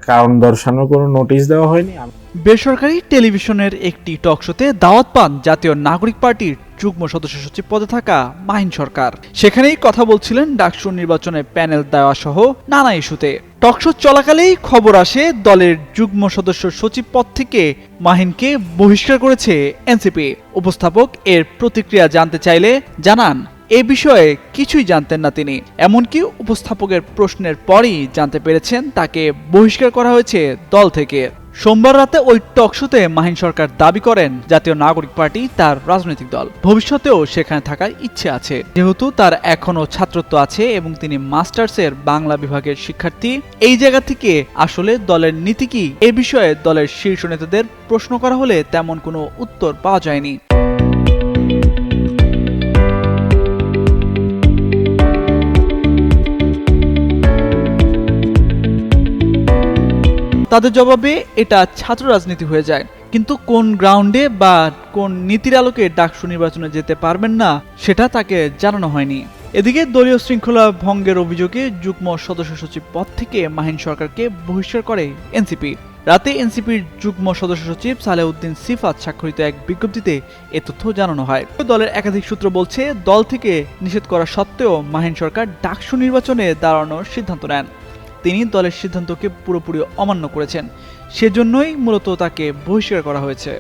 কারণ দর্শানোর কোনো নোটিশ দেওয়া হয়নি। বেসরকারি টেলিভিশনের একটি টকশোতে দাওয়াত পান জাতীয় নাগরিক পার্টির যুগ্ম সদস্য সচিব পদে থাকা মাহিন সরকার। সেখানেই কথা বলছিলেন ডাকসু নির্বাচনে প্যানেল দেওয়া সহ নানা ইস্যুতে। টকশো চলাকালেই খবর আসে দলের যুগ্ম সদস্য সচিব পদ থেকে মাহিনকে বহিষ্কার করেছে এনসিপি। উপস্থাপক এর প্রতিক্রিয়া জানতে চাইলে জানান এ বিষয়ে কিছুই জানতেন না তিনি। এমনকি উপস্থাপকের প্রশ্নের পরই জানতে পেরেছেন তাকে বহিষ্কার করা হয়েছে দল থেকে। সোমবার রাতে ওই টকশোতে মাহিন সরকার দাবি করেন জাতীয় নাগরিক পার্টি তার রাজনৈতিক দল, ভবিষ্যতেও সেখানে থাকার ইচ্ছে আছে। যেহেতু তার এখনো ছাত্রত্ব আছে এবং তিনি মাস্টার্সের বাংলা বিভাগের শিক্ষার্থী, এই জায়গা থেকে আসলে দলের নীতি কি এ বিষয়ে দলের শীর্ষ নেতাদের প্রশ্ন করা হলে তেমন কোনো উত্তর পাওয়া যায়নি। তাদের জবাবে এটা ছাত্র রাজনীতি হয়ে যায়, কিন্তু কোন গ্রাউন্ডে বা কোন নীতির আলোকে ডাকসু নির্বাচনে যেতে পারবেন না সেটা তাকে জানানো হয়নি। এদিকে দলীয় শৃঙ্খলা ভঙ্গের অভিযোগে যুগ্ম সদস্য সচিব পদ থেকে মাহিন সরকারকে বহিষ্কার করে এনসিপি। রাতে এনসিপির যুগ্ম সদস্য সচিব সালেউদ্দিন সিফাত স্বাক্ষরিত এক বিজ্ঞপ্তিতে এ তথ্য জানানো হয়। দলের একাধিক সূত্র বলছে, দল থেকে নিষেধ করা সত্ত্বেও মাহিন সরকার ডাকসু নির্বাচনে দাঁড়ানোর সিদ্ধান্ত নেন। তিনি দলের সিদ্ধান্তকে পুরোপুরি অমান্য করেছেন, সেজন্যই মূলত তাকে বহিষ্কার করা হয়েছে।